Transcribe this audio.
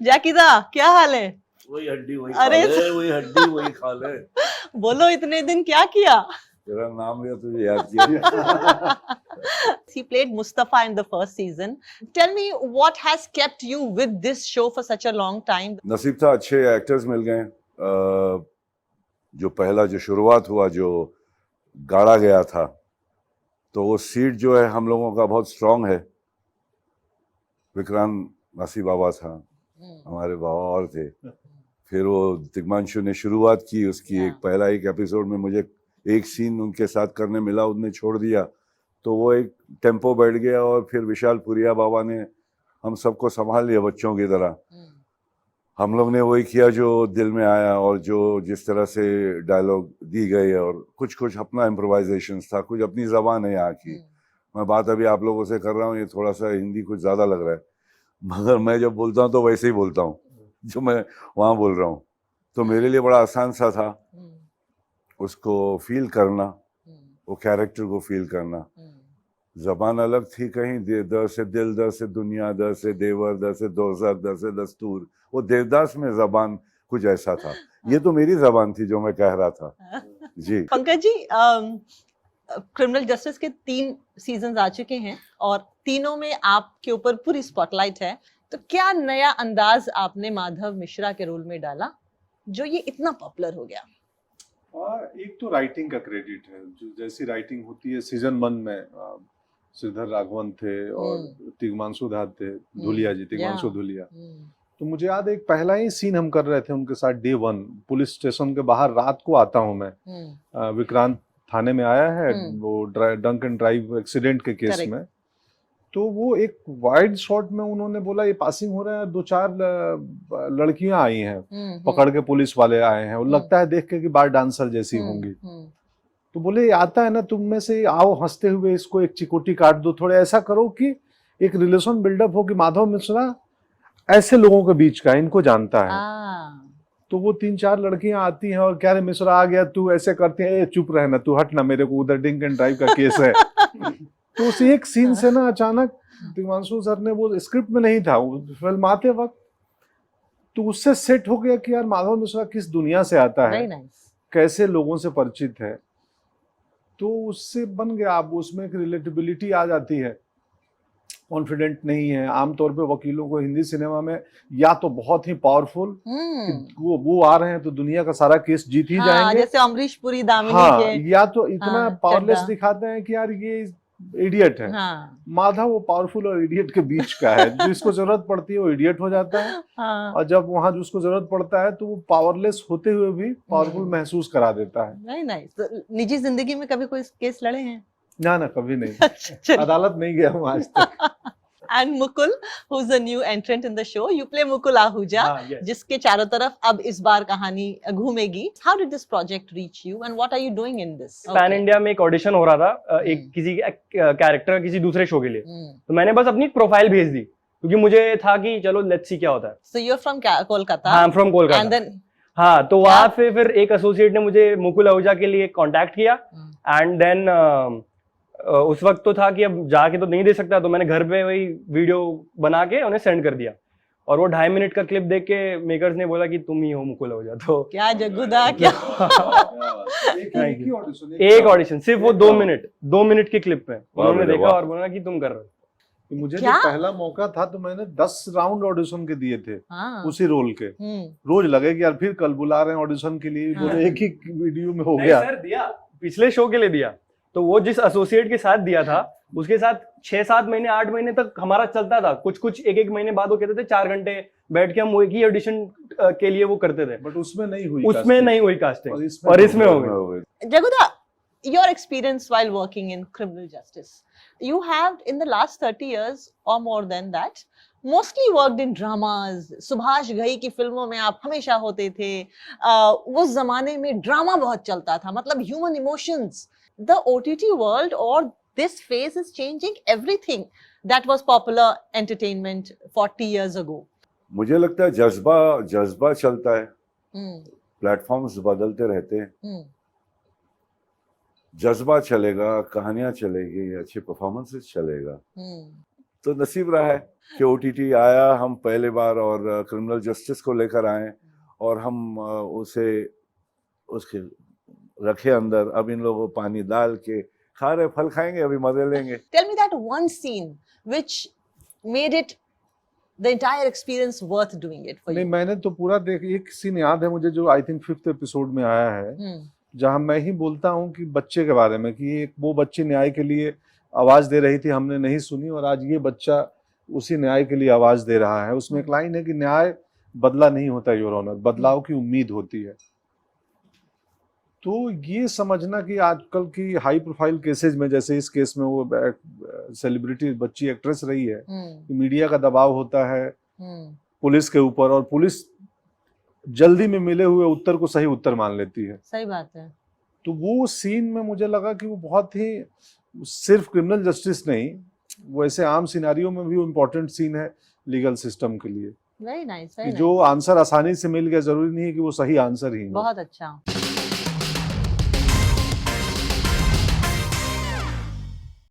जैकिदा क्या हाल है? वही हड्डी वही अरे खा ले, वही हड्डी वही खा ले। बोलो इतने दिन क्या किया? तेरा नाम लिया तुझे याद किया। He played Mustafa in the first season. Tell me what has kept you with this show for such a long time? नसीब था, अच्छे एक्टर्स मिल गए। जो पहला जो शुरुआत हुआ, जो गाड़ा गया था, तो वो सीट जो है हम लोगों का बहुत स्ट्रांग है। विक्रांत नासी बाबा था, हमारे बाबा और थे। फिर वो तिग्मांशु ने शुरुआत की उसकी, एक पहला एक एपिसोड में मुझे एक सीन उनके साथ करने मिला, उनने छोड़ दिया, तो वो एक टेम्पो बैठ गया। और फिर विशाल पुरिया बाबा ने हम सबको संभाल लिया बच्चों की तरह। हम लोग ने वही किया जो दिल में आया, और जो जिस तरह से डायलॉग दी गई, और कुछ कुछ अपना इम्प्रोवाइजेशन था, कुछ अपनी जबान है यहाँ की। मैं बात अभी आप लोगों से कर रहा हूँ, ये थोड़ा सा हिंदी कुछ ज़्यादा लग रहा है, मगर मैं जब बोलता हूँ तो वैसे ही बोलता हूँ जो मैं वहाँ बोल रहा हूँ। तो मेरे लिए बड़ा आसान सा था उसको फील करना, वो कैरेक्टर को फील करना। जबान अलग थी कहीं, द से दिल, द से दुनिया, द से देवर, द से दोज़ख, द से दस्तूर। वो देवदास में जबान कुछ ऐसा था। ये तो मेरी जबान थी जो मैं कह रहा था। जी पंकज जी, क्रिमिनल जस्टिस के 3 सीजन्स आ चुके हैं और तीनों में आपके ऊपर पूरी स्पॉटलाइट है, तो क्या नया अंदाज आपने माधव मिश्रा के रोल में डाला जो ये इतना पॉपुलर हो गया? एक तो राइटिंग का क्रेडिट है, जो जैसी राइटिंग होती है। सीजन 1 में श्रीधर राघवन थे और तिग्मांशु धा थे, धुलिया जी, तिग्मांशु धुलिया। तो मुझे याद है, एक पहला ही सीन हम कर रहे थे उनके साथ, डे 1 पुलिस स्टेशन के बाहर। रात को आता हूँ मैं, विक्रांत थाने में आया है वो ड्रंक एंड ड्राइव एक्सीडेंट के केस में। तो वो एक वाइड शॉट में उन्होंने बोला ये पासिंग हो रहा है, 2-4 लड़कियां आई हैं पकड़ के, पुलिस वाले आए हैं, वो लगता है देख के कि बार डांसर जैसी होंगी। तो बोले आता है ना तुम में से, आओ हंसते हुए इसको एक चिकोटी काट दो, थोड़ा ऐसा करो कि एक रिलेशन बिल्डअप हो कि माधव मिश्रा ऐसे लोगों के बीच का, इनको जानता है। तो वो 3-4 लड़कियां आती हैं और क्या रे मिश्रा आ गया, तू ऐसे करती है, चुप रहना, तू हट ना, मेरे को उधर ड्रिंक एंड ड्राइव का केस है। तो उस एक सीन से ना अचानक तिग्मांशु सर ने, वो स्क्रिप्ट में नहीं था, फिल्म आते वक्त, तो उससे सेट हो गया कि यार माधव मिश्रा किस दुनिया से आता है, कैसे लोगों से परिचित है। तो उससे बन गया, अब उसमें एक रिलेटेबिलिटी आ जाती है। कॉन्फिडेंट नहीं है आमतौर पे वकीलों को हिंदी सिनेमा में, या तो बहुत ही पावरफुल, वो आ रहे हैं तो दुनिया का सारा केस जीत ही जाएंगे, जैसे अमरीश पुरी दामिनी के, या तो इतना पावरलेस दिखाते हैं कि यार ये इडियट है। माधव वो पावरफुल और इडियट के बीच का है, जिसको जरूरत पड़ती है वो इडियट हो जाता है, और जब वहां जिसको जरूरत पड़ता है तो वो पावरलेस होते हुए भी पावरफुल महसूस करा देता है। नहीं, तो निजी जिंदगी में कभी कोई केस लड़े हैं? ना कभी नहीं। अदालत नहीं गया हूँ आज तक। And Mukul, who's a new entrant in the show, you play Mukul Ahuja, जिसके चारों तरफ अब इस बार कहानी घूमेगी। How did this project reach you and what are you doing in this? Pan India में एक ऑडिशन हो रहा था एक किसी कैरेक्टर किसी दूसरे शो के लिए, तो मैंने बस अपनी प्रोफाइल भेज दी क्योंकि मुझे था कि चलो लेट्स सी क्या होता है। So you're from Kolkata? हाँ, फ्रॉम कोलकाता। And then हाँ, तो वहाँ पे फिर एक एसोसिएट ने मुझे मुकुल आहूजा के लिए कांटेक्ट किया, एंड देन उस वक्त तो था कि अब जाके तो नहीं दे सकता, तो मैंने घर पे वही वीडियो बना के उन्हें सेंड कर दिया, और वो 2.5 मिनट का क्लिप देख के मेकर्स ने बोला कि तुम ही हो मुकुल आहूजा। तो क्या जगुदा, क्या एक ऑडिशन सिर्फ वो 2 मिनट के क्लिप में उन्होंने देखा और बोला कि तुम कर रहे हो। मुझे जो पहला मौका था तो मैंने 10 राउंड ऑडिशन के दिए थे उसी रोल के। रोज लगे कि यार फिर कल बुला रहे हैं ऑडिशन के लिए, एक ही वीडियो में हो गया। सर दिया, पिछले शो के लिए दिया, तो वो जिस एसोसिएट के साथ दिया था उसके साथ 6-7 महीने 8 महीने तक हमारा चलता था। कुछ एक महीने बाद वो कहते थे 4 घंटे बैठ के हम एक ही ऑडिशन के लिए वो करते थे, बट उसमें नहीं हुई कास्टिंग, और इसमें हो गई। जगुदा, your experience while working in criminal justice, you have in the last 30 years or more than that mostly worked in dramas. Subhash Ghai की फिल्मों में आप हमेशा होते थे। उस जमाने में ड्रामा बहुत चलता था, मतलब human emotions. The OTT world or this phase is changing everything that was popular entertainment 40 years ago. मुझे लगता है जज्बा चलता है, प्लेटफॉर्म्स बदलते रहते हैं, जज्बा चलेगा, कहानियां चलेगी, अच्छे परफॉर्मेंसेस चलेगा। तो नसीब रहा है कि OTT आया, हम पहले बार और क्रिमिनल जस्टिस को लेकर आए और हम उसके रखे अंदर। अब इन लोगों को पानी डाल के खा रहे, फल खाएंगे, अभी मजे लेंगे। Tell me that one scene which made it the entire experience worth doing it for नहीं, you. मैंने तो पूरा एक सीन याद है मुझे जो आई थिंक 5th एपिसोड में आया है, जहां मैं ही बोलता हूं कि बच्चे के बारे में, कि वो बच्ची न्याय के लिए आवाज दे रही थी, हमने नहीं सुनी, और आज ये बच्चा उसी न्याय के लिए आवाज दे रहा है। उसमें एक लाइन है कि न्याय बदला नहीं होता योर ऑनर, बदलाव की उम्मीद होती है। तो ये समझना कि आजकल की हाई प्रोफाइल केसेस में, जैसे इस केस में वो सेलिब्रिटी बच्ची एक्ट्रेस रही है, कि मीडिया का दबाव होता है पुलिस के ऊपर, और पुलिस जल्दी में मिले हुए उत्तर को सही उत्तर मान लेती है। सही बात है। तो वो सीन में मुझे लगा कि वो बहुत ही, सिर्फ क्रिमिनल जस्टिस नहीं, वो ऐसे आम सिनारियों में भी वो इम्पोर्टेंट सीन है लीगल सिस्टम के लिए। वेरी नाइस, कि जो आंसर आसानी से मिल गया, जरूरी नहीं है कि वो सही आंसर ही हो। बहुत अच्छा।